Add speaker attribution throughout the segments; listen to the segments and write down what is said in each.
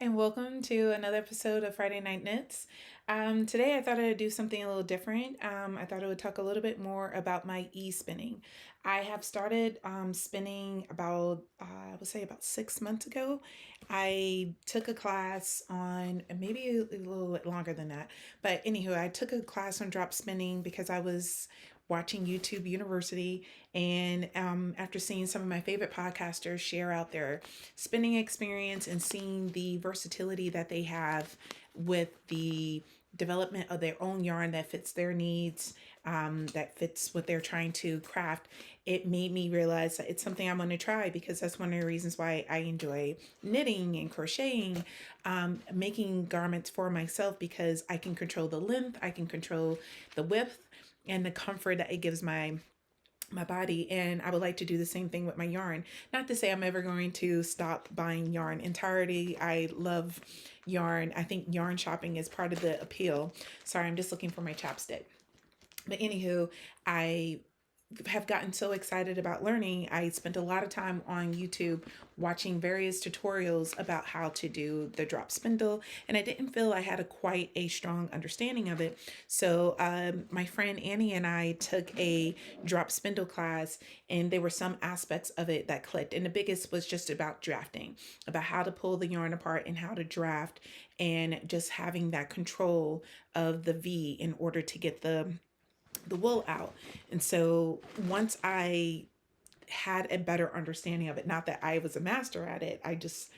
Speaker 1: And welcome to another episode of Friday Night Knits. Today I thought I'd do something a little different. I thought I would talk a little bit more about my e-spinning. I have started spinning about, I would say about 6 months ago. I took a class on, maybe a little bit longer than that, but anywho, I took a class on drop spinning because I was watching YouTube University, and after seeing some of my favorite podcasters share out their spinning experience and seeing the versatility that they have with the development of their own yarn that fits their needs, that fits what they're trying to craft, it made me realize that it's something I'm going to try because that's one of the reasons why I enjoy knitting and crocheting, making garments for myself because I can control the length, I can control the width, and the comfort that it gives my body. And I would like to do the same thing with my yarn. Not to say I'm ever going to stop buying yarn entirely. I love yarn. I think yarn shopping is part of the appeal. Sorry, I'm just looking for my chapstick. But anywho, I have gotten so excited about learning. I spent a lot of time on YouTube watching various tutorials about how to do the drop spindle, and I didn't feel I had quite a strong understanding of it. So my friend Annie and I took a drop spindle class, and there were some aspects of it that clicked. And the biggest was just about drafting, about how to pull the yarn apart and how to draft, and just having that control of the V in order to get the wool out. And so once I had a better understanding of it, not that I was a master at it, I just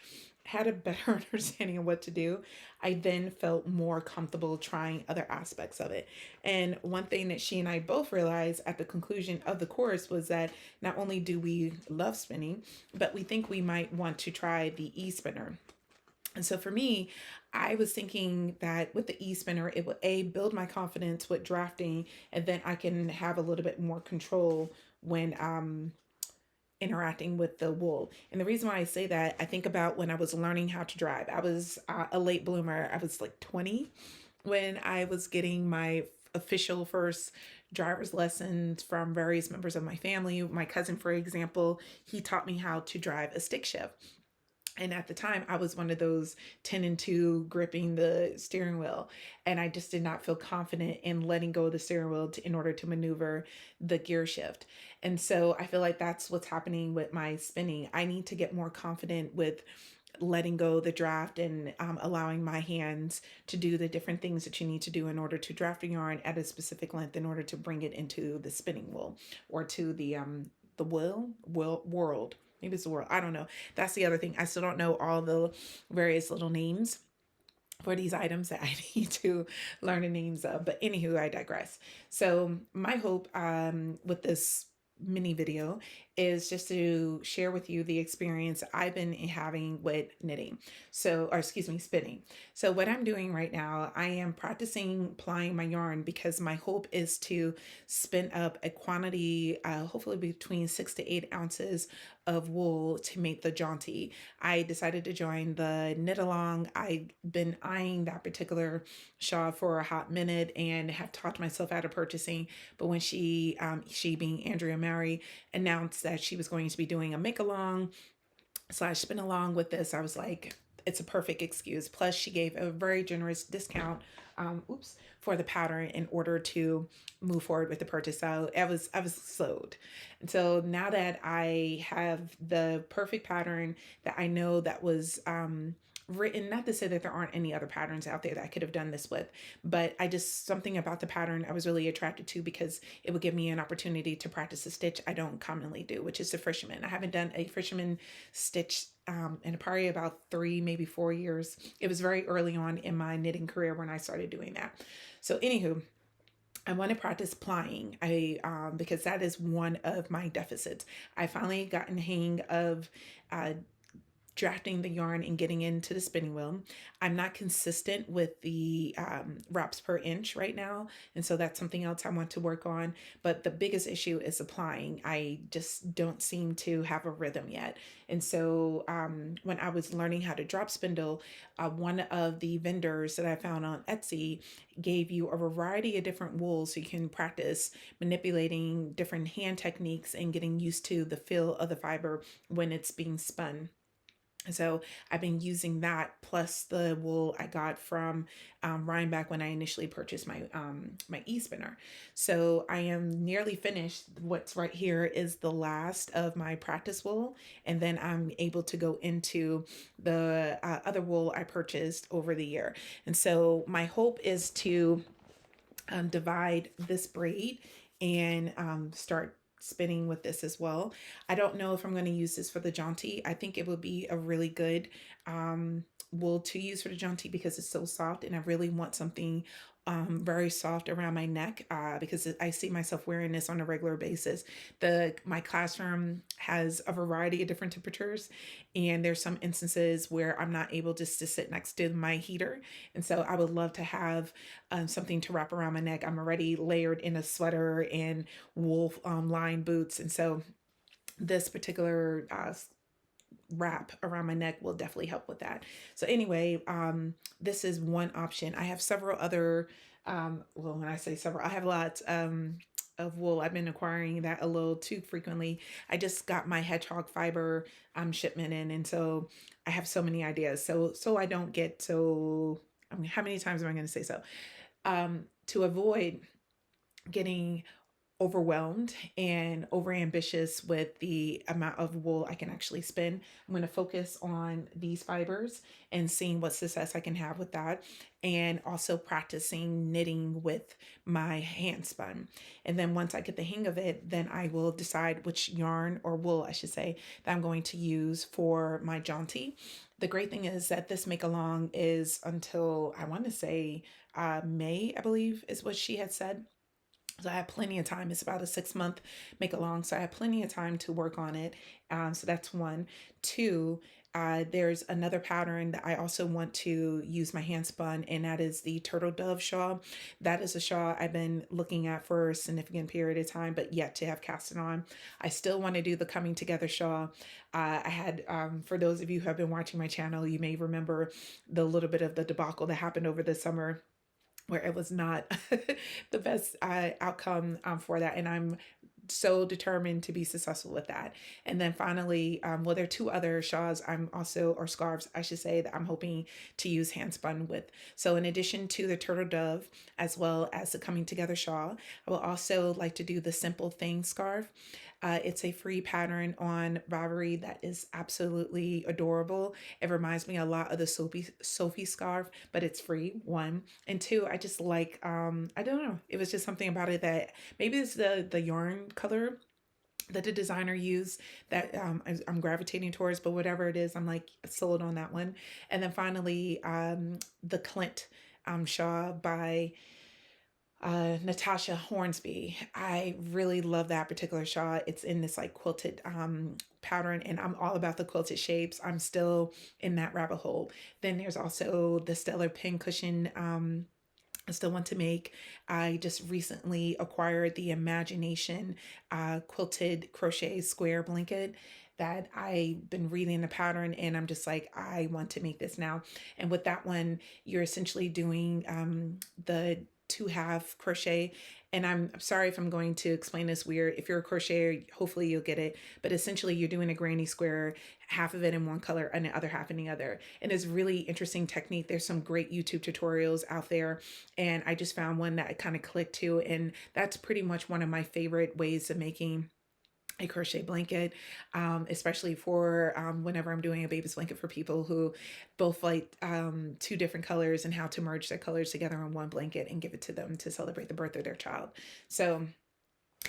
Speaker 1: had a better understanding of what to do, I then felt more comfortable trying other aspects of it. And one thing that she and I both realized at the conclusion of the course was that not only do we love spinning, but we think we might want to try the e-spinner. And so for me, I was thinking that with the e-spinner, it would build my confidence with drafting, and then I can have a little bit more control when interacting with the wool. And the reason why I say that, I think about when I was learning how to drive. I was a late bloomer. I was like 20 when I was getting my official first driver's lessons from various members of my family. My cousin, for example, he taught me how to drive a stick shift. And at the time, I was one of those 10 and 2 gripping the steering wheel. And I just did not feel confident in letting go of the steering wheel in order to maneuver the gear shift. And so I feel like that's what's happening with my spinning. I need to get more confident with letting go the draft and allowing my hands to do the different things that you need to do in order to draft a yarn at a specific length in order to bring it into the spinning wool or to the will world. Maybe it's the world. I don't know. That's the other thing. I still don't know all the various little names for these items that I need to learn the names of. But anywho, I digress. So my hope with this mini video is just to share with you the experience I've been having with knitting. So, or excuse me, spinning. So what I'm doing right now, I am practicing plying my yarn because my hope is to spin up a quantity, hopefully between 6 to 8 ounces of wool to make the jaunty. I decided to join the knit along. I've been eyeing that particular shawl for a hot minute and have talked myself out of purchasing. But when she being Andrea Mary, announced that she was going to be doing a make along / spin along with this, I was like, it's a perfect excuse. Plus, she gave a very generous discount, for the pattern in order to move forward with the purchase. So I was sold. And so now that I have the perfect pattern that I know that was written, not to say that there aren't any other patterns out there that I could have done this with, but I just, something about the pattern I was really attracted to because it would give me an opportunity to practice a stitch I don't commonly do, which is the fisherman. I haven't done a fisherman stitch in probably about 3, maybe 4 years. It was very early on in my knitting career when I started doing that. So anywho, I want to practice plying. Because that is one of my deficits. I finally gotten the hang of drafting the yarn and getting into the spinning wheel. I'm not consistent with the wraps per inch right now. And so that's something else I want to work on. But the biggest issue is applying. I just don't seem to have a rhythm yet. And so when I was learning how to drop spindle, one of the vendors that I found on Etsy gave you a variety of different wools so you can practice manipulating different hand techniques and getting used to the feel of the fiber when it's being spun. So I've been using that plus the wool I got from Rhinebeck when I initially purchased my e-spinner. So I am nearly finished. What's right here is the last of my practice wool, and then I'm able to go into the other wool I purchased over the year. And so my hope is to divide this braid and start spinning with this as well. I don't know if I'm going to use this for the jaunty. I think it would be a really good wool to use for the jaunty because it's so soft, and I really want something very soft around my neck because I see myself wearing this on a regular basis. My classroom has a variety of different temperatures, and there's some instances where I'm not able just to sit next to my heater, and so I would love to have something to wrap around my neck. I'm already layered in a sweater and wool lined boots, and so this particular wrap around my neck will definitely help with that. So anyway, this is one option. I have several other, well, when I say several, I have lots of wool. I've been acquiring that a little too frequently. I just got my hedgehog fiber shipment in, and so I have so many ideas. So I don't get so. I mean, how many times am I going to say so? To avoid getting overwhelmed and overambitious with the amount of wool I can actually spin, I'm going to focus on these fibers and seeing what success I can have with that, and also practicing knitting with my hand spun. And then once I get the hang of it, then I will decide which yarn, or wool I should say, that I'm going to use for my jaunty. The great thing is that this make along is until I want to say May, I believe is what she had said. So I have plenty of time. It's about a 6 month make along. So I have plenty of time to work on it. So that's one. Two, there's another pattern that I also want to use my hand spun, and that is the turtle dove shawl. That is a shawl I've been looking at for a significant period of time, but yet to have cast it on. I still want to do the coming together shawl. I had, for those of you who have been watching my channel, you may remember the little bit of the debacle that happened over the summer where it was not the best outcome for that. And I'm so determined to be successful with that. And then finally, well, there are two other shawls or scarves, I should say, that I'm hoping to use hand spun with. So in addition to the turtle dove, as well as the coming together shawl, I will also like to do the simple thing scarf. It's a free pattern on Ravelry that is absolutely adorable. It reminds me a lot of the Sophie scarf, but it's free, one. And two, I just like, I don't know, it was just something about it that maybe it's the yarn color that the designer used that I'm gravitating towards, but whatever it is, I'm like sold on that one. And then finally, the Clint shawl by Natasha Hornsby. I really love that particular shawl. It's in this like quilted pattern, and I'm all about the quilted shapes. I'm still in that rabbit hole. Then there's also the Stellar Pin Cushion. I still want to make. I just recently acquired the Imagination quilted crochet square blanket that I've been reading the pattern, and I'm just like, I want to make this now. And with that one, you're essentially doing the two half crochet. And I'm sorry if I'm going to explain this weird. If you're a crocheter, hopefully you'll get it. But essentially, you're doing a granny square, half of it in one color and the other half in the other. And it's really interesting technique. There's some great YouTube tutorials out there. And I just found one that I kind of clicked to. And that's pretty much one of my favorite ways of making a crochet blanket, especially for whenever I'm doing a baby's blanket for people who both like two different colors, and how to merge their colors together on one blanket and give it to them to celebrate the birth of their child. So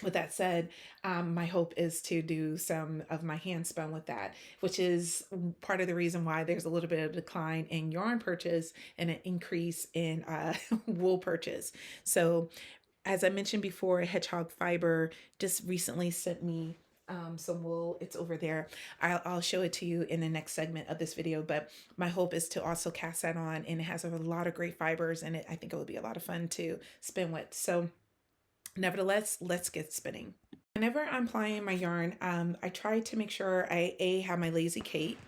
Speaker 1: with that said, my hope is to do some of my hand spun with that, which is part of the reason why there's a little bit of decline in yarn purchase and an increase in wool purchase. So as I mentioned before, Hedgehog Fiber just recently sent me some wool. It's over there. I'll show it to you in the next segment of this video, but my hope is to also cast that on, and it has a lot of great fibers in it. I think it would be a lot of fun to spin with. So nevertheless, let's get spinning. Whenever I'm plying my yarn, I try to make sure I have my Lazy Kate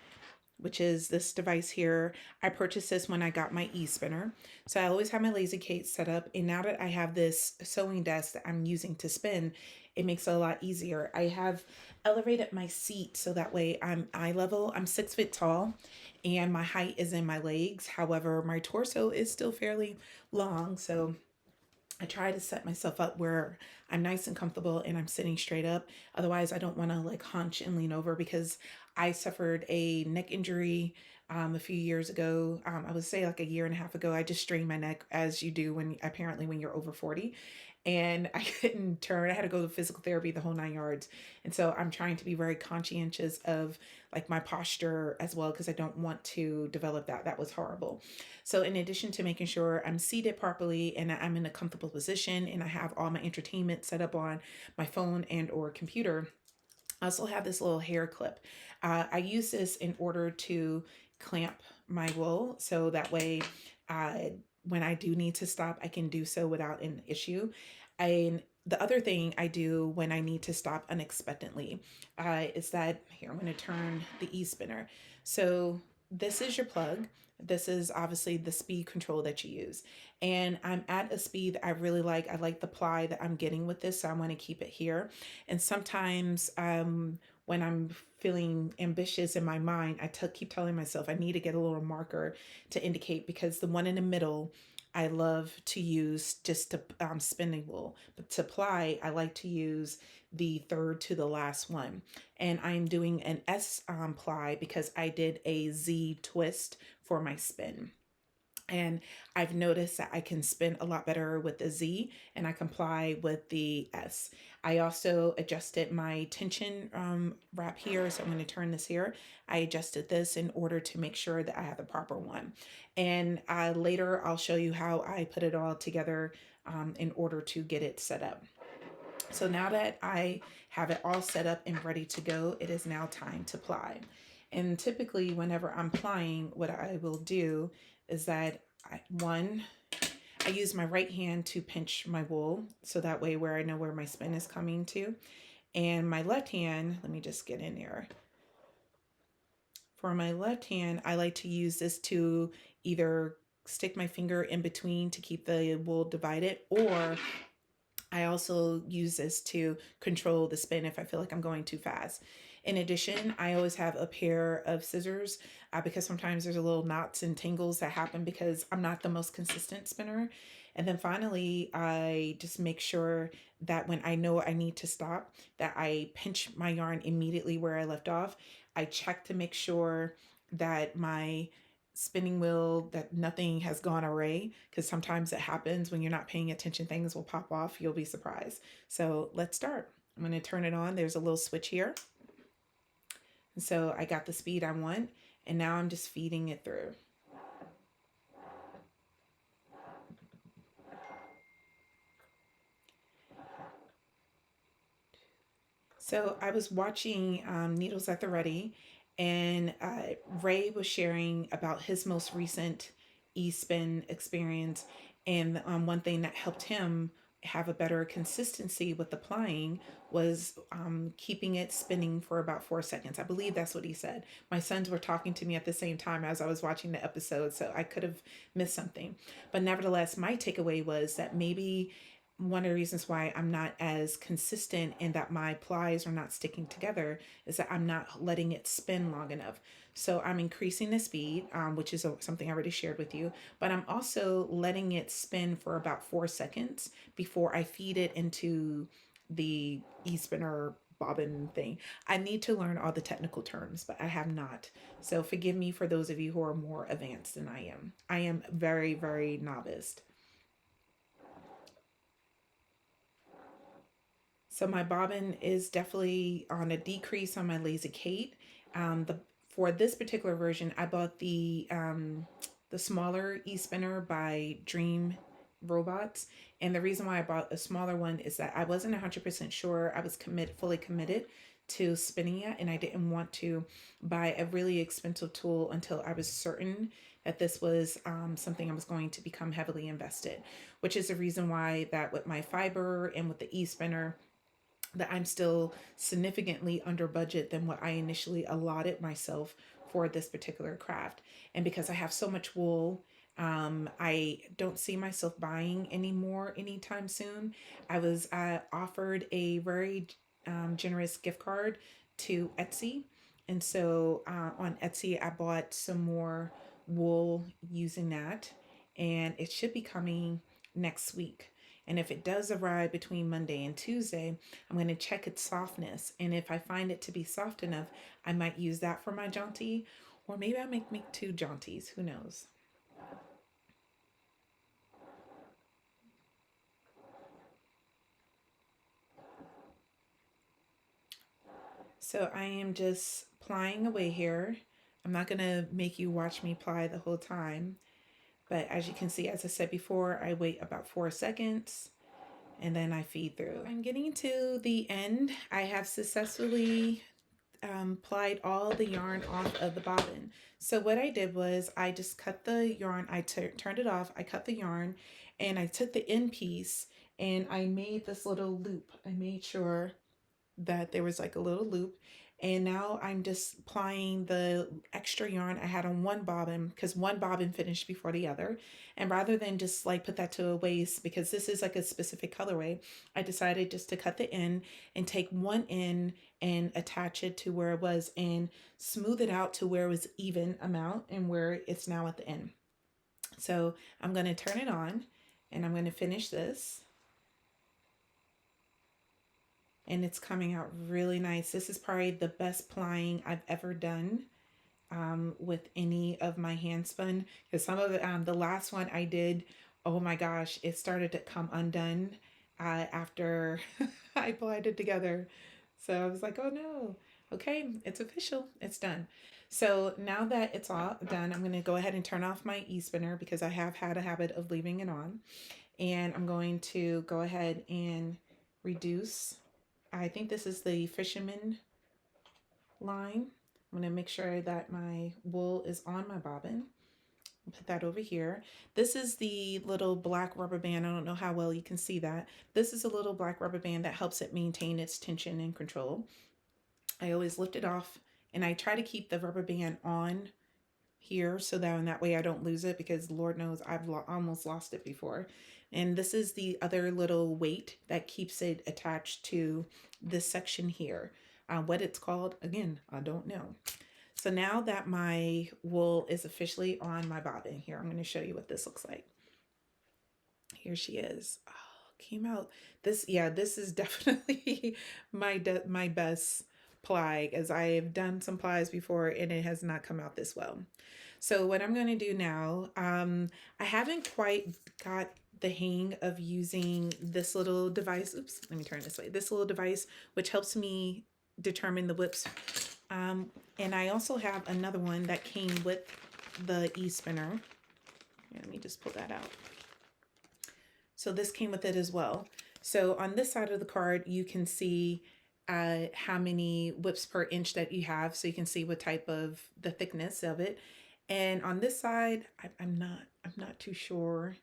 Speaker 1: which is this device here. I purchased this when I got my e-spinner. So I always have my lazy Kate set up. And now that I have this sewing desk that I'm using to spin, it makes it a lot easier. I have elevated my seat so that way I'm eye level. I'm 6 foot tall and my height is in my legs. However, my torso is still fairly long. So I try to set myself up where I'm nice and comfortable and I'm sitting straight up. Otherwise, I don't want to like hunch and lean over because I suffered a neck injury a few years ago. I would say like a year and a half ago. I just strained my neck as you do when apparently when you're over 40, and I couldn't turn. I had to go to physical therapy, the whole 9 yards. And so I'm trying to be very conscientious of like my posture as well because I don't want to develop that. That was horrible. So in addition to making sure I'm seated properly and I'm in a comfortable position and I have all my entertainment set up on my phone and or computer, I also have this little hair clip. I use this in order to clamp my wool so that way uh, when I do need to stop, I can do so without an issue. And the other thing I do when I need to stop unexpectedly is that here, I'm going to turn the e-spinner. So this is your plug. This is obviously the speed control that you use. And I'm at a speed that I really like. I like the ply that I'm getting with this, so I want to keep it here. And sometimes when I'm feeling ambitious in my mind, keep telling myself I need to get a little marker to indicate because the one in the middle I love to use just to spinning wool. But to ply, I like to use the third to the last one. And I'm doing an S ply because I did a Z twist for my spin. And I've noticed that I can spin a lot better with the Z and I comply with the S. I also adjusted my tension wrap here. So I'm going to turn this here. I adjusted this in order to make sure that I have the proper one. And later I'll show you how I put it all together in order to get it set up. So now that I have it all set up and ready to go, it is now time to ply. And typically whenever I'm plying, what I will do is that I use my right hand to pinch my wool so that way where I know where my spin is coming to. And my left hand, let me just get in there. For my left hand, I like to use this to either stick my finger in between to keep the wool divided, or I also use this to control the spin if I feel like I'm going too fast. In addition, I always have a pair of scissors because sometimes there's a little knots and tangles that happen because I'm not the most consistent spinner. And then finally, I just make sure that when I know I need to stop, that I pinch my yarn immediately where I left off. I check to make sure that my spinning wheel, that nothing has gone awry, because sometimes it happens when you're not paying attention, things will pop off, you'll be surprised. So let's start. I'm going to turn it on. There's a little switch here, and so I got the speed I want, and now I'm just feeding it through. So I was watching Needles at the Ready, and Ray was sharing about his most recent e-spin experience. And one thing that helped him have a better consistency with applying was keeping it spinning for about 4 seconds. I believe that's what he said. My sons were talking to me at the same time as I was watching the episode, so I could have missed something. But nevertheless, my takeaway was that maybe one of the reasons why I'm not as consistent and that my plies are not sticking together is that I'm not letting it spin long enough. So I'm increasing the speed, which is something I already shared with you, but I'm also letting it spin for about 4 seconds before I feed it into the e-spinner bobbin thing. I need to learn all the technical terms, but I have not. So forgive me for those of you who are more advanced than I am. I am very, very novice. So my bobbin is definitely on a decrease on my Lazy Kate. The For this particular version, I bought the smaller e-spinner by Dream Robots, and the reason why I bought a smaller one is that I wasn't 100% sure I was fully committed to spinning it, and I didn't want to buy a really expensive tool until I was certain that this was something I was going to become heavily invested, which is the reason why that with my fiber and with the e-spinner that I'm still significantly under budget than what I initially allotted myself for this particular craft. And because I have so much wool, I don't see myself buying any more anytime soon. I was offered a very generous gift card to Etsy. And so on Etsy, I bought some more wool using that. And it should be coming next week. And if it does arrive between Monday and Tuesday, I'm going to check its softness. And if I find it to be soft enough, I might use that for my jaunty. Or maybe I make two jaunties. Who knows? So I am just plying away here. I'm not going to make you watch me ply the whole time. But as you can see, as I said before, I wait about 4 seconds and then I feed through. I'm getting to the end. I have successfully plied all the yarn off of the bobbin. So what I did was I just cut the yarn, I turned it off, I cut the yarn, and I took the end piece and I made this little loop. I made sure that there was like a little loop. And now I'm just plying the extra yarn I had on one bobbin because one bobbin finished before the other. And rather than just like put that to a waste, because this is like a specific colorway, I decided just to cut the end and take one end and attach it to where it was and smooth it out to where it was even amount and where it's now at the end. So I'm going to turn it on and I'm going to finish this. And it's coming out really nice. This is probably the best plying I've ever done with any of my hand spun. Because some of the last one I did, oh my gosh, it started to come undone after I plied it together. So I was like, oh no, okay, it's official, it's done. So now that it's all done, I'm going to go ahead and turn off my e-spinner because I have had a habit of leaving it on. And I'm going to go ahead and reduce. I think this is the fisherman line. I'm going to make sure that my wool is on my bobbin. Put that over here. This is the little black rubber band. I don't know how well you can see that. This is a little black rubber band that helps it maintain its tension and control. I always lift it off and I try to keep the rubber band on here so that in that way I don't lose it, because Lord knows I've almost lost it before. And this is the other little weight that keeps it attached to this section here. What it's called, again, I don't know. So now that my wool is officially on my bobbin here, I'm going to show you what this looks like. Here she is. Oh, came out. This, yeah, this is definitely my best ply, as I've done some plies before and it has not come out this well. So what I'm going to do now, I haven't quite got the hang of using this little device. Oops, let me turn this way. This little device, which helps me determine the whips. And I also have another one that came with the e-spinner. Let me just pull that out. So this came with it as well. So on this side of the card, you can see how many whips per inch that you have. So you can see what type of the thickness of it. And on this side, I'm not too sure.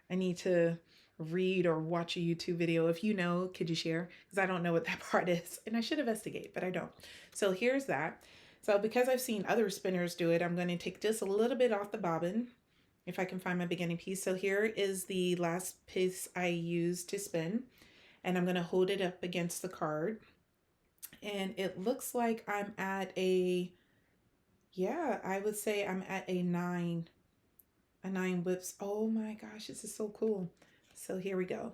Speaker 1: I need to read or watch a YouTube video. If you know, could you share? Because I don't know what that part is. And I should investigate, but I don't. So here's that. So because I've seen other spinners do it, I'm going to take just a little bit off the bobbin, if I can find my beginning piece. So here is the last piece I used to spin. And I'm going to hold it up against the card. And it looks like I'm at a, yeah, I would say I'm at a 9 whips. Oh my gosh, this is so cool. So here we go.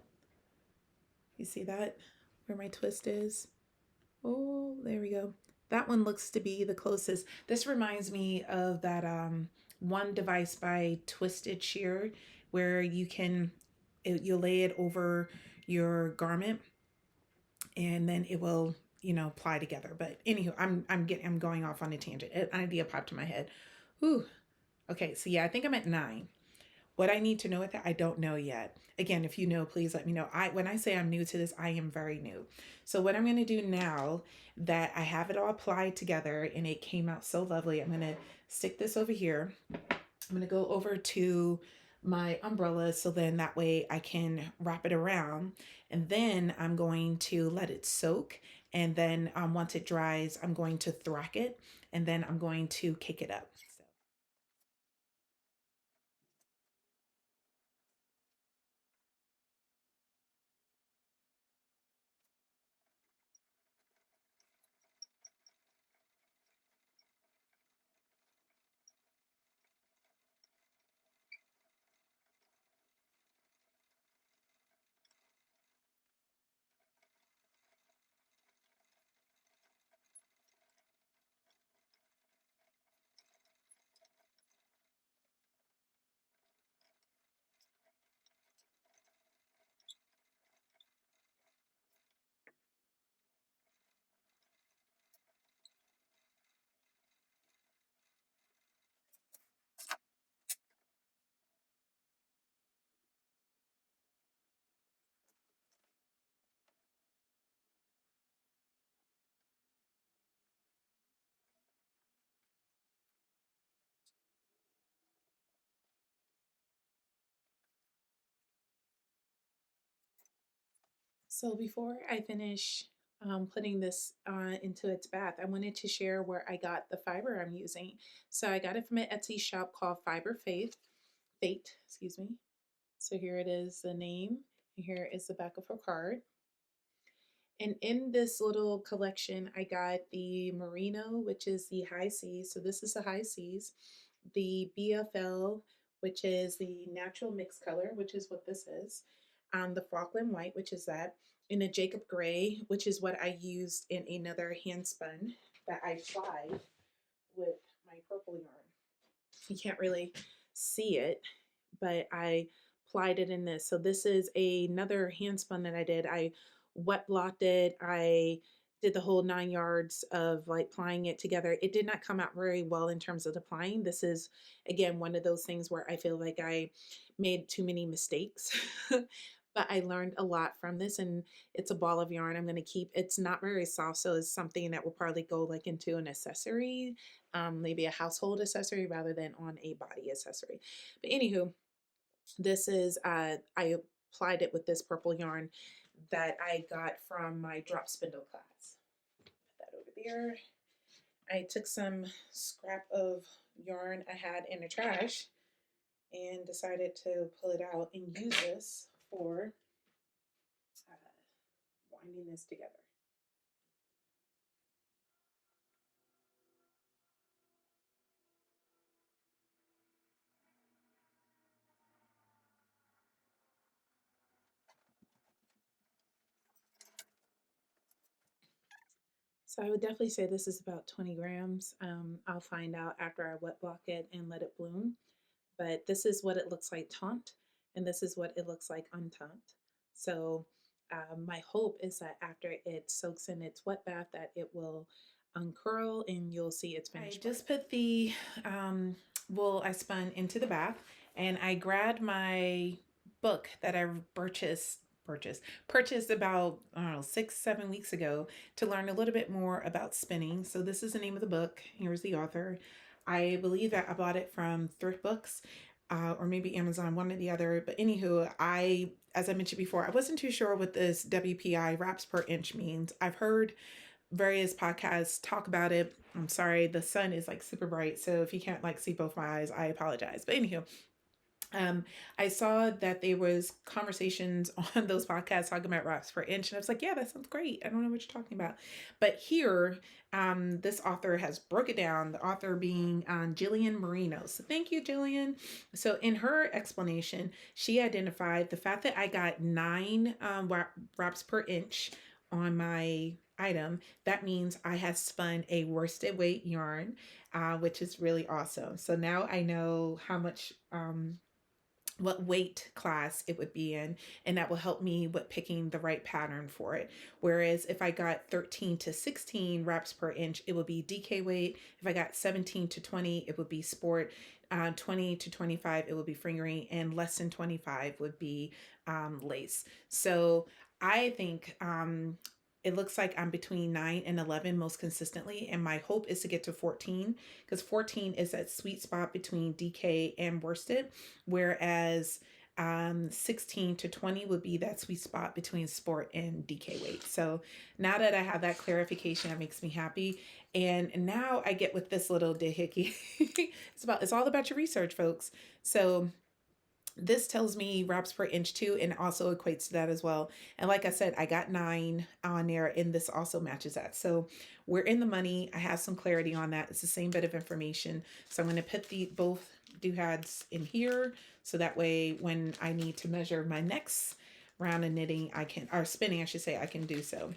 Speaker 1: You see that? Where my twist is? Oh, there we go. That one looks to be the closest. This reminds me of that one device by Twisted Shear where you can, you lay it over your garment and then it will, you know, ply together. But anywho, I'm going off on a tangent. An idea popped in my head. Whew. Okay, so yeah, I think I'm at 9. What I need to know with that, I don't know yet. Again, if you know, please let me know. When I say I'm new to this, I am very new. So what I'm going to do now that I have it all applied together and it came out so lovely, I'm going to stick this over here. I'm going to go over to my umbrella, so then that way I can wrap it around, and then I'm going to let it soak, and then once it dries I'm going to thrack it, and then I'm going to cake it up. So So before I finish putting this into its bath, I wanted to share where I got the fiber I'm using. So I got it from an Etsy shop called Fiber Faith. Fate, excuse me. So here it is, the name. And here is the back of her card. And in this little collection, I got the Merino, which is the high seas. So this is the high seas. The BFL, which is the natural mix color, which is what this is. The Falkland white, which is that. And a Jacob gray, which is what I used in another hand spun that I plied with my purple yarn. You can't really see it, but I plied it in this. So this is another hand spun that I did. I wet blocked it. I did the whole 9 yards of like plying it together. It did not come out very well in terms of the plying. This is again one of those things where I feel like I made too many mistakes. But I learned a lot from this, and it's a ball of yarn I'm going to keep. It's not very soft, so it's something that will probably go like into an accessory, maybe a household accessory rather than on a body accessory. But anywho, this is I applied it with this purple yarn that I got from my drop spindle class. Put that over there. I took some scrap of yarn I had in the trash and decided to pull it out and use this for winding this together. So I would definitely say this is about 20 grams. I'll find out after I wet block it and let it bloom. But this is what it looks like taunt, and this is what it looks like untaunt. So my hope is that after it soaks in its wet bath that it will uncurl and you'll see its finished. I just put the wool I spun into the bath, and I grabbed my book that I purchased about, I don't know, 6 7 weeks ago to learn a little bit more about spinning. So this is the name of the book. Here's the author. I believe that I bought it from Thrift Books, or maybe Amazon, one or the other. But anywho, as I mentioned before, I wasn't too sure what this WPI, wraps per inch, means. I've heard various podcasts talk about it. I'm sorry, the sun is like super bright, so if you can't like see both my eyes, I apologize. But anywho, I saw that there was conversations on those podcasts talking about wraps per inch, and I was like, yeah, that sounds great. I don't know what you're talking about, but here, this author has broke it down. The author being Jillian Marino. So thank you, Jillian. So in her explanation, she identified the fact that I got 9 wraps per inch on my item. That means I have spun a worsted weight yarn, which is really awesome. So now I know how much what weight class it would be in, and that will help me with picking the right pattern for it. Whereas if I got 13 to 16 wraps per inch, it would be DK weight. If I got 17 to 20, it would be sport. 20 to 25, it would be fingering, and less than 25 would be lace. So I think it looks like I'm between 9 and 11 most consistently. And my hope is to get to 14, because 14 is that sweet spot between DK and worsted. Whereas 16 to 20 would be that sweet spot between sport and DK weight. So now that I have that clarification, that makes me happy. And now I get with this little doohickey. It's all about your research, folks. So this tells me wraps per inch too, and also equates to that as well. And like I said, I got 9 on there, and this also matches that. So we're in the money. I have some clarity on that. It's the same bit of information. So I'm going to put the both doodads in here, so that way when I need to measure my next round of knitting, I can, or spinning, I should say, I can do so.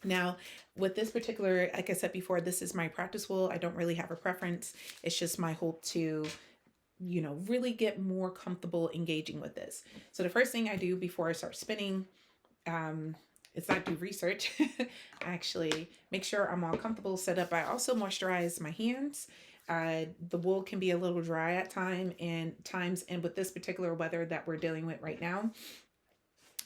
Speaker 1: Now, with this particular, like I said before, this is my practice wool. I don't really have a preference. It's just my hope to, you know, really get more comfortable engaging with this. So the first thing I do before I start spinning, it's not do research. I actually make sure I'm all comfortable, set up. I also moisturize my hands. The wool can be a little dry at times, and with this particular weather that we're dealing with right now,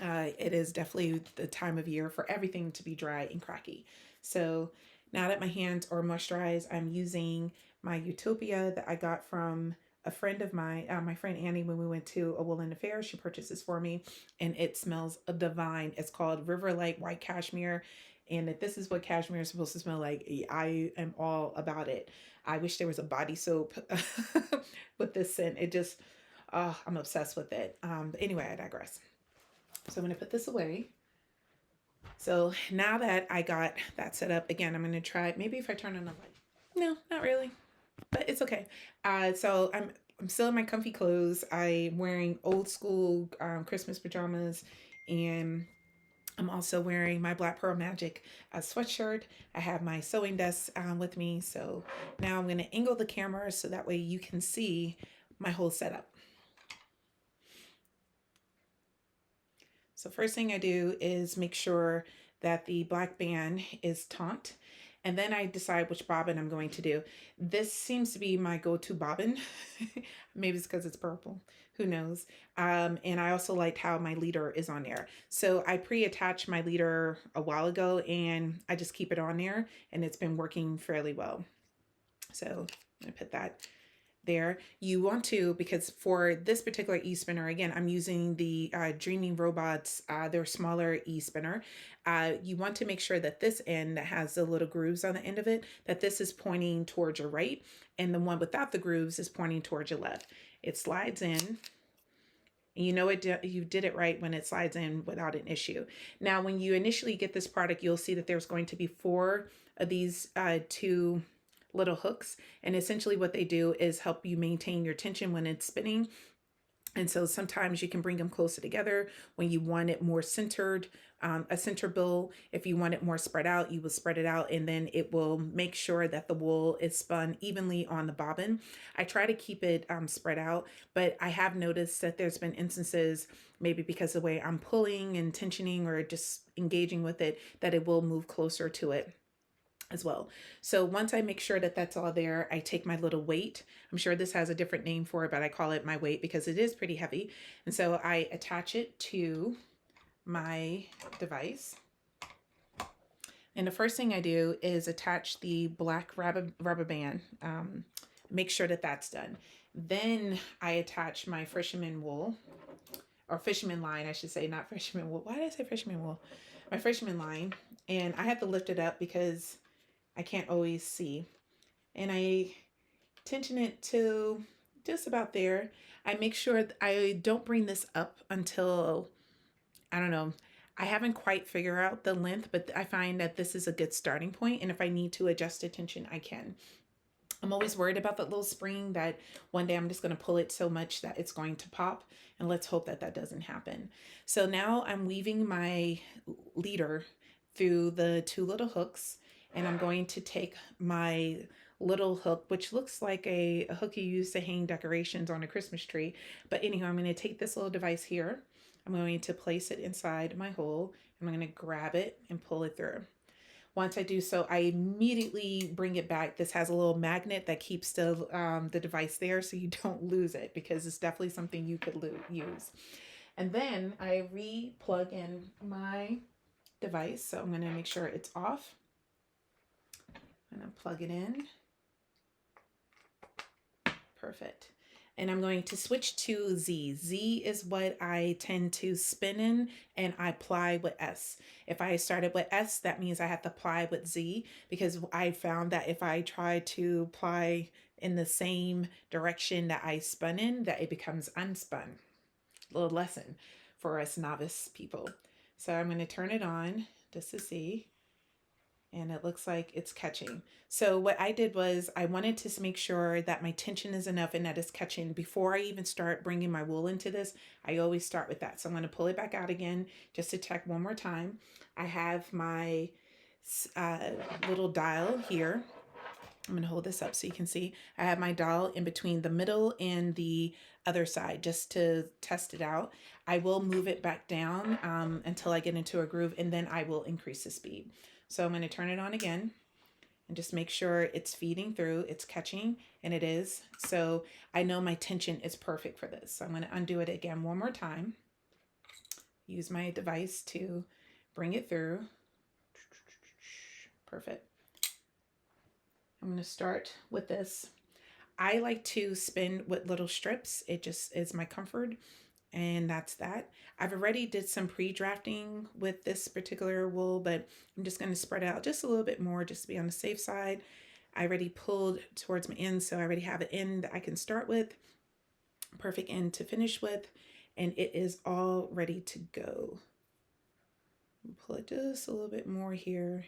Speaker 1: it is definitely the time of year for everything to be dry and cracky. So now that my hands are moisturized, I'm using my Utopia that I got from a friend of mine, my friend Annie, when we went to a woolen affair. She purchased this for me, and it smells divine. It's called River Lake White Cashmere. And if this is what cashmere is supposed to smell like, I am all about it. I wish there was a body soap with this scent. It just, I'm obsessed with it. But anyway, I digress. So I'm going to put this away. So now that I got that set up, again, I'm going to try, maybe if I turn on the light. No, not really, but it's okay. So I'm still in my comfy clothes. I'm wearing old school Christmas pajamas, and I'm also wearing my Black Pearl Magic sweatshirt. I have my sewing desk with me. So now I'm going to angle the camera so that way you can see my whole setup. So first thing I do is make sure that the black band is taut, and then I decide which bobbin I'm going to do. This seems to be my go-to bobbin. Maybe it's because it's purple, who knows. And I also liked how my leader is on there. So I pre-attached my leader a while ago, and I just keep it on there, and it's been working fairly well. So I'm gonna put that there. You want to, because for this particular e-spinner, again, I'm using the Dreaming Robots, their smaller e-spinner. You want to make sure that this end that has the little grooves on the end of it, that this is pointing towards your right, and the one without the grooves is pointing towards your left. It slides in. You know you did it right when it slides in without an issue. Now, when you initially get this product, you'll see that there's going to be 4 of these 2 little hooks, and essentially what they do is help you maintain your tension when it's spinning. And so sometimes you can bring them closer together when you want it more centered, a center bill. If you want it more spread out, you will spread it out, and then it will make sure that the wool is spun evenly on the bobbin. I try to keep it spread out, but I have noticed that there's been instances, maybe because of the way I'm pulling and tensioning or just engaging with it, that it will move closer to it as well. So once I make sure that that's all there, I take my little weight. I'm sure this has a different name for it, but I call it my weight because it is pretty heavy. And so I attach it to my device. And the first thing I do is attach the black rubber band. Make sure that that's done. Then I attach my fisherman wool, or fisherman line, I should say, not fisherman wool. Why did I say fisherman wool? My fisherman line. And I have to lift it up because I can't always see. And I tension it to just about there. I make sure I don't bring this up until, I don't know, I haven't quite figured out the length, but I find that this is a good starting point. And if I need to adjust the tension, I can. I'm always worried about that little spring that one day I'm just going to pull it so much that it's going to pop. And let's hope that that doesn't happen. So now I'm weaving my leader through the 2 little hooks. And I'm going to take my little hook, which looks like a hook you use to hang decorations on a Christmas tree. But anyhow, I'm going to take this little device here. I'm going to place it inside my hole. I'm going to grab it and pull it through. Once I do so, I immediately bring it back. This has a little magnet that keeps the device there so you don't lose it, because it's definitely something you could use. And then I re-plug in my device. So I'm going to make sure it's off. I'm going to plug it in. Perfect. And I'm going to switch to Z. Z is what I tend to spin in, and I ply with S. If I started with S, that means I have to ply with Z, because I found that if I try to ply in the same direction that I spun in, that it becomes unspun. A little lesson for us novice people. So I'm going to turn it on just to see. And it looks like it's catching. So what I did was I wanted to make sure that my tension is enough and that it's catching before I even start bringing my wool into this. I always start with that. So I'm going to pull it back out again just to check one more time. I have my little dial here. I'm going to hold this up so you can see. I have my dial in between the middle and the other side just to test it out. I will move it back down until I get into a groove, and then I will increase the speed. So I'm going to turn it on again and just make sure it's feeding through, it's catching, and it is. So I know my tension is perfect for this. So I'm going to undo it again one more time. Use my device to bring it through. Perfect. I'm going to start with this. I like to spin with little strips. It just is my comfort. And that's that. I've already did some pre-drafting with this particular wool, but I'm just going to spread out just a little bit more just to be on the safe side. I already pulled towards my end, so I already have an end that I can start with. Perfect end to finish with. And it is all ready to go. Pull it just a little bit more here.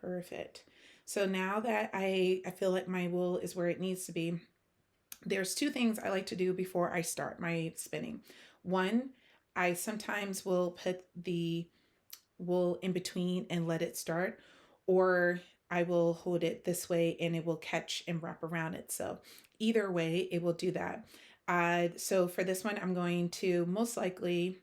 Speaker 1: Perfect. So now that I feel like my wool is where it needs to be, there's two things I like to do before I start my spinning. One, I sometimes will put the wool in between and let it start, or I will hold it this way and it will catch and wrap around it. So either way, it will do that. So for this one, I'm going to most likely,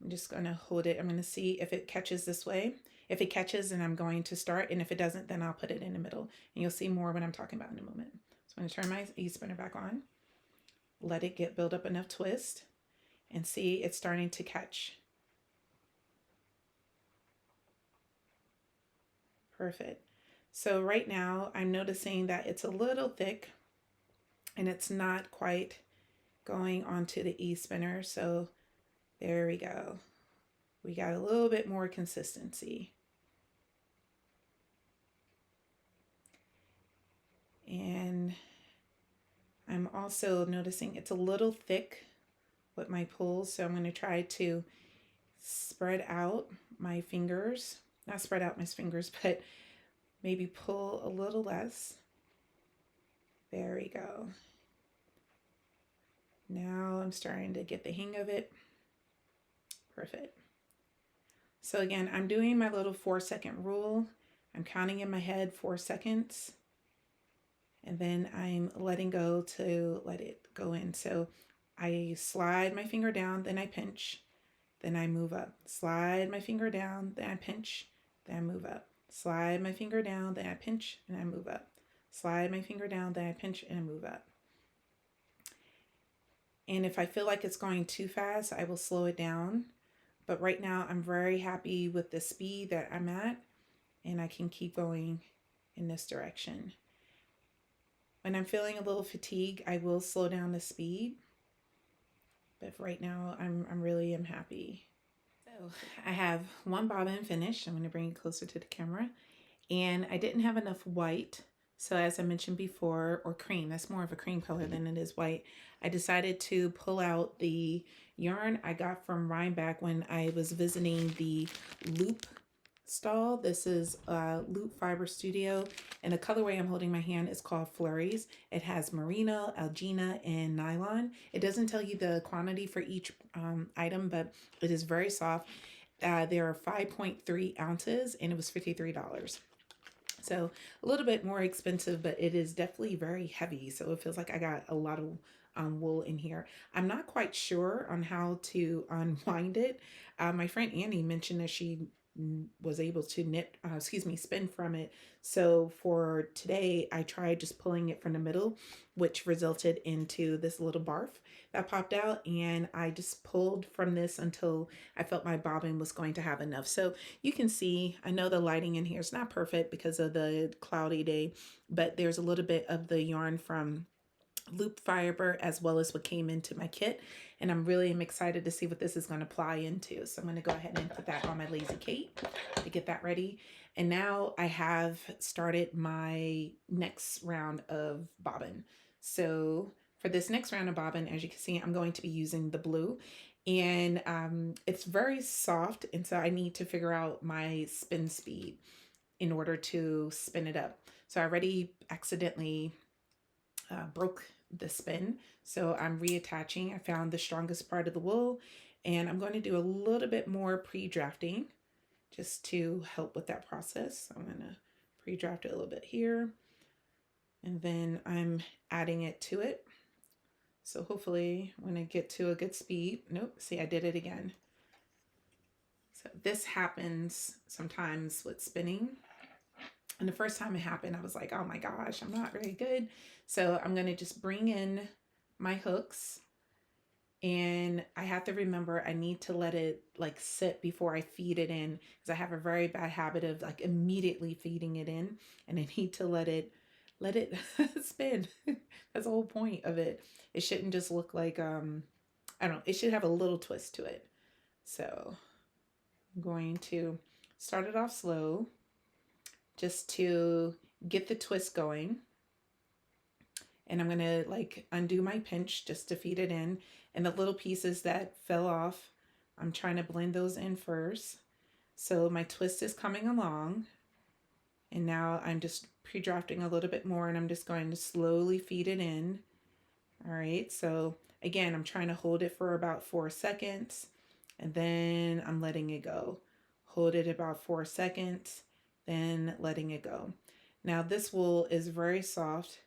Speaker 1: I'm just going to hold it. I'm going to see if it catches this way. If it catches, then I'm going to start. And if it doesn't, then I'll put it in the middle. And you'll see more what I'm talking about in a moment. So I'm going to turn my e-spinner back on. Let it build up enough twist. And see, it's starting to catch. Perfect. So right now, I'm noticing that it's a little thick. And it's not quite going onto the e-spinner. So there we go. We got a little bit more consistency. And I'm also noticing it's a little thick with my pulls, so I'm going to try to spread out my fingers. Not spread out my fingers, but maybe pull a little less. There we go. Now I'm starting to get the hang of it. Perfect. So again, I'm doing my little 4-second rule. I'm counting in my head 4 seconds. And then I'm letting go to let it go in. So I slide my finger down, then I pinch, then I move up. Slide my finger down, then I pinch, then I move up. Slide my finger down, then I pinch, and I move up. Slide my finger down, then I pinch, and I move up. And if I feel like it's going too fast, I will slow it down. But right now, I'm very happy with the speed that I'm at, and I can keep going in this direction. When I'm feeling a little fatigue, I will slow down the speed. But right now, I'm really happy. So I have one bobbin finished. I'm going to bring it closer to the camera. And I didn't have enough white. So as I mentioned before, or cream, that's more of a cream color than it is white. I decided to pull out the yarn I got from Rhinebeck when I was visiting the Loop stall. This is Loop Fiber Studio, and the colorway I'm holding my hand is called Flurries. It has merino, algina, and nylon. It doesn't tell you the quantity for each item, but it is very soft. There are 5.3 ounces, and it was $53. So a little bit more expensive, but it is definitely very heavy. So it feels like I got a lot of wool in here. I'm not quite sure on how to unwind it. My friend Annie mentioned that she was able to spin from it. So for today, I tried just pulling it from the middle, which resulted into this little barf that popped out. And I just pulled from this until I felt my bobbin was going to have enough. So you can see, I know the lighting in here is not perfect because of the cloudy day, but there's a little bit of the yarn from loop fiber as well as what came into my kit, and I'm really excited to see what this is going to apply into. So I'm going to go ahead and put that on my Lazy Kate to get that ready. And now I have started my next round of bobbin. So for this next round of bobbin, as you can see, I'm going to be using the blue, and it's very soft, and so I need to figure out my spin speed in order to spin it up. So I already accidentally broke the spin, so I'm reattaching. I found the strongest part of the wool, and I'm going to do a little bit more pre-drafting just to help with that process. So I'm going to pre-draft it a little bit here, and then I'm adding it to it. So hopefully when I get to a good speed, nope, see, I did it again. So this happens sometimes with spinning. And the first time it happened, I was like, oh my gosh, I'm not very good. So I'm going to just bring in my hooks, and I have to remember I need to let it like sit before I feed it in, because I have a very bad habit of like immediately feeding it in, and I need to let it spin. That's the whole point of it. It shouldn't just look like, I don't know, it should have a little twist to it. So I'm going to start it off slow just to get the twist going. And I'm going to like undo my pinch just to feed it in. And the little pieces that fell off, I'm trying to blend those in first. So my twist is coming along. And now I'm just pre-drafting a little bit more, and I'm just going to slowly feed it in. All right, so again, I'm trying to hold it for about 4 seconds, and then I'm letting it go. Hold it about 4 seconds, then letting it go. Now this wool is very soft.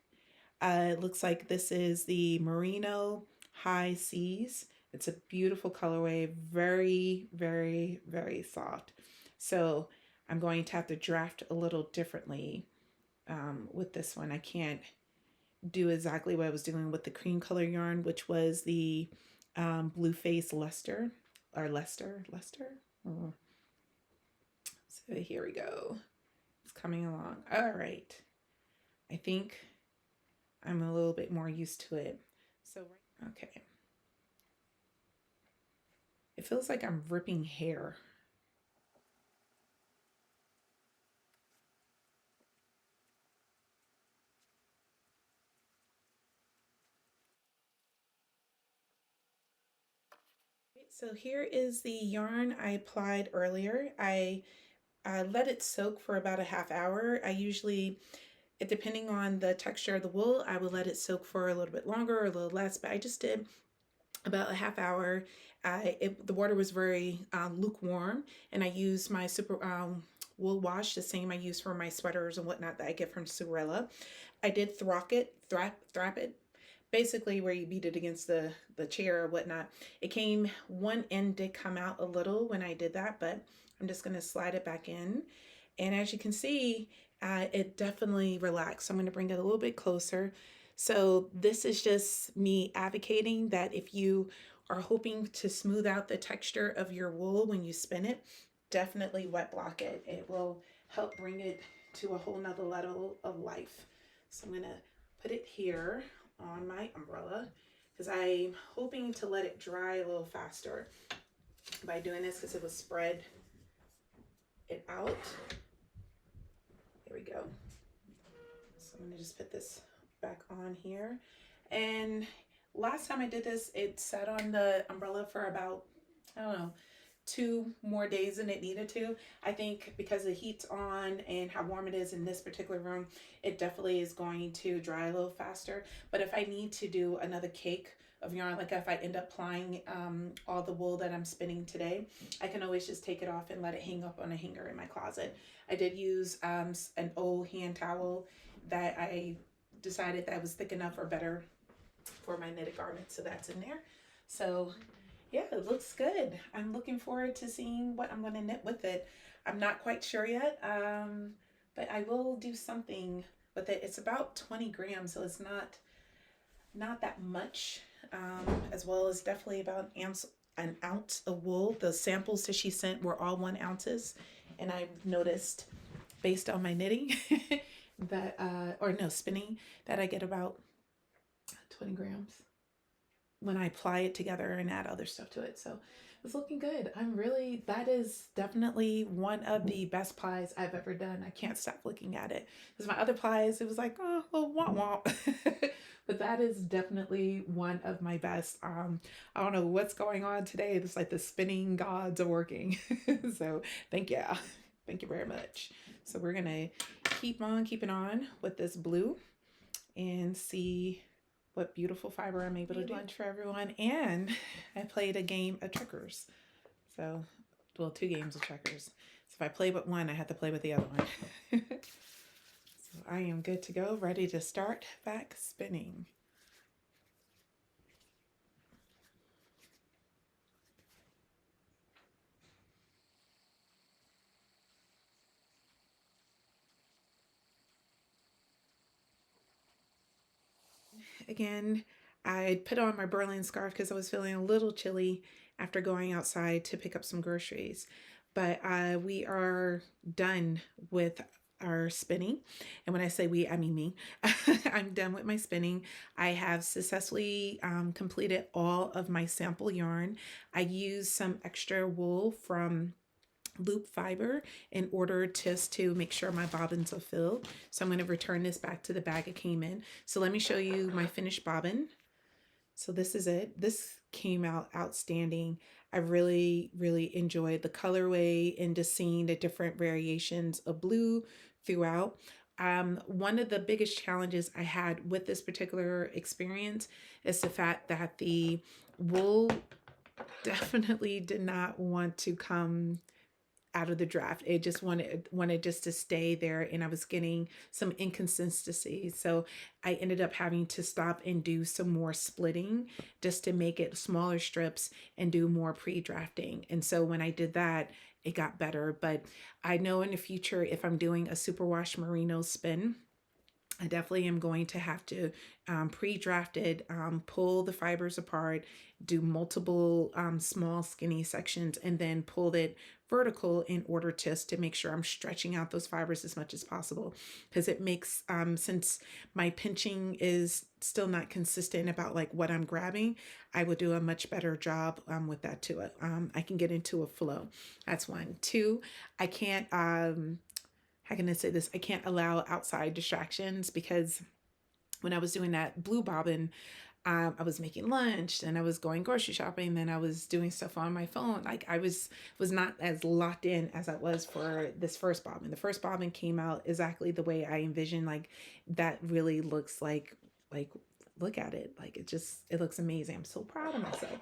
Speaker 1: It looks like this is the Merino High Seas. It's a beautiful colorway, very, very, very soft. So I'm going to have to draft a little differently with this one. I can't do exactly what I was doing with the cream color yarn, which was the Blue Face Lester. Oh. So here we go. It's coming along. All right. I think I'm a little bit more used to it. So, okay. It feels like I'm ripping hair. So here is the yarn I applied earlier. I let it soak for about a half hour. I usually, depending on the texture of the wool, I would let it soak for a little bit longer or a little less, but I just did about a half hour. The water was very lukewarm, and I used my super wool wash, the same I use for my sweaters and whatnot that I get from Surella. I did thrap it, basically where you beat it against the chair or whatnot. It came, one end did come out a little when I did that, but I'm just going to slide it back in. And as you can see, it definitely relaxed. So I'm going to bring it a little bit closer. So this is just me advocating that if you are hoping to smooth out the texture of your wool when you spin it, definitely wet block it. It will help bring it to a whole nother level of life. So I'm going to put it here on my umbrella because I'm hoping to let it dry a little faster by doing this, because it will spread it out. There we go. So I'm going to just put this back on here. And last time I did this, it sat on the umbrella for about, I don't know, 2 more days than it needed to. I think because the heat's on and how warm it is in this particular room, it definitely is going to dry a little faster. But if I need to do another cake of yarn, like if I end up applying all the wool that I'm spinning today, I can always just take it off and let it hang up on a hanger in my closet. I did use an old hand towel that I decided that was thick enough or better for my knitted garment, so that's in there. So Yeah, it looks good. I'm looking forward to seeing what I'm going to knit with it. I'm not quite sure yet, but I will do something with it. It's about 20 grams, so it's not that much, as well as definitely about an ounce of wool. The samples that she sent were all 1 ounces, and I noticed based on my knitting that, or no, spinning, that I get about 20 grams when I apply it together and add other stuff to it. So it's looking good. That is definitely one of the best pies I've ever done. I can't stop looking at it. Because my other pies, it was like, oh, well, womp womp. But that is definitely one of my best. I don't know what's going on today. It's like the spinning gods are working. So thank you. Thank you very much. So we're going to keep on keeping on with this blue and see what beautiful fiber I'm able to do. Lunch for everyone, and I played a game of checkers. So, well, 2 games of checkers. So if I play with one, I have to play with the other one. So I am good to go, ready to start back spinning. Again, I put on my Berlin scarf because I was feeling a little chilly after going outside to pick up some groceries. But we are done with our spinning. And when I say we, I mean me. I'm done with my spinning. I have successfully completed all of my sample yarn. I used some extra wool from loop fiber in order just to make sure my bobbins are filled. So I'm going to return this back to the bag it came in. So let me show you my finished bobbin. So this is it. This came out outstanding. I really enjoyed the colorway and just seeing the different variations of blue throughout. One of the biggest challenges I had with this particular experience is the fact that the wool definitely did not want to come out of the draft. It just wanted just to stay there, and I was getting some inconsistency. So I ended up having to stop and do some more splitting just to make it smaller strips and do more pre-drafting. And so when I did that, it got better. But I know in the future, if I'm doing a superwash merino spin, I definitely am going to have to pre-draft it, pull the fibers apart, do multiple small skinny sections, and then pull it vertical in order just to make sure I'm stretching out those fibers as much as possible. Because it makes, since my pinching is still not consistent about like what I'm grabbing, I will do a much better job with that too. I can get into a flow. That's one. Two, I can't how can I say this? I can't allow outside distractions, because when I was doing that blue bobbin, I was making lunch and I was going grocery shopping. Then I was doing stuff on my phone. Like I was not as locked in as I was for this first bobbin. The first bobbin came out exactly the way I envisioned. Like that really looks like look at it. Like it looks amazing. I'm so proud of myself.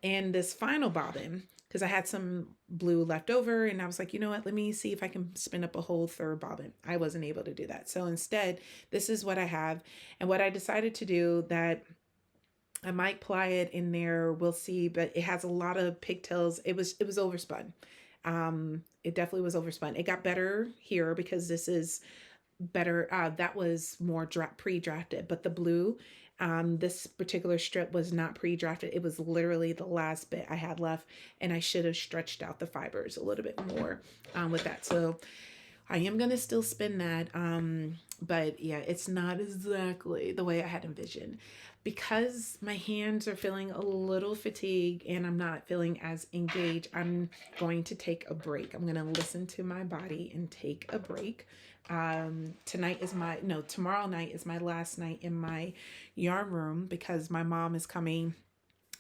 Speaker 1: And this final bobbin, because I had some blue left over, and I was like, you know what, let me see if I can spin up a whole third bobbin. I wasn't able to do that. So instead, this is what I have. And what I decided to do, that I might ply it in there, we'll see, but it has a lot of pigtails. It was overspun. It definitely was overspun. It got better here because this is better. That was more pre-drafted, but the blue, this particular strip was not pre-drafted. It was literally the last bit I had left, and I should have stretched out the fibers a little bit more with that. So I am going to still spin that. But yeah, it's not exactly the way I had envisioned, because my hands are feeling a little fatigued and I'm not feeling as engaged. I'm going to take a break. I'm going to listen to my body and take a break. Tomorrow night is my last night in my yarn room, because my mom is coming.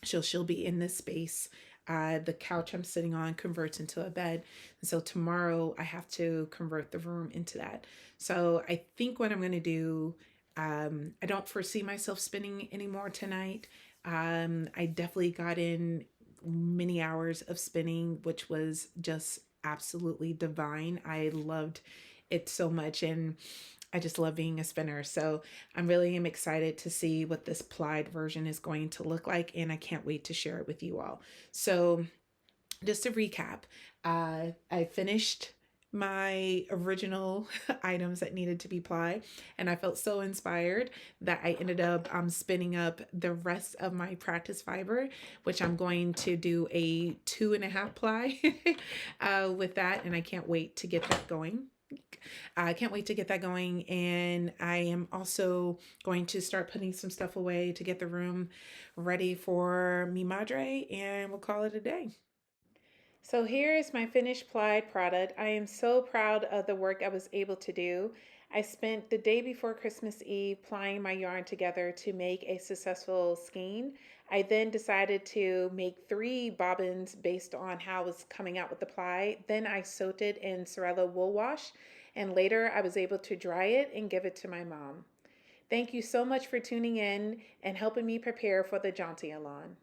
Speaker 1: She'll be in this space. The couch I'm sitting on converts into a bed. And so tomorrow I have to convert the room into that. So I think what I'm going to do, I don't foresee myself spinning anymore tonight. I definitely got in many hours of spinning, which was just absolutely divine. I loved it so much. And I just love being a spinner. So I'm really am excited to see what this plied version is going to look like, and I can't wait to share it with you all. So just to recap, I finished my original items that needed to be plied, and I felt so inspired that I ended up spinning up the rest of my practice fiber, which I'm going to do a 2.5 ply with that, and I can't wait to get that going. I can't wait to get that going. And I am also going to start putting some stuff away to get the room ready for mi madre, and we'll call it a day. So here is my finished plied product. I am so proud of the work I was able to do. I spent the day before Christmas Eve plying my yarn together to make a successful skein. I then decided to make 3 bobbins based on how I was coming out with the ply. Then I soaked it in Sorella wool wash, and later I was able to dry it and give it to my mom. Thank you so much for tuning in and helping me prepare for the Jaunty Alon.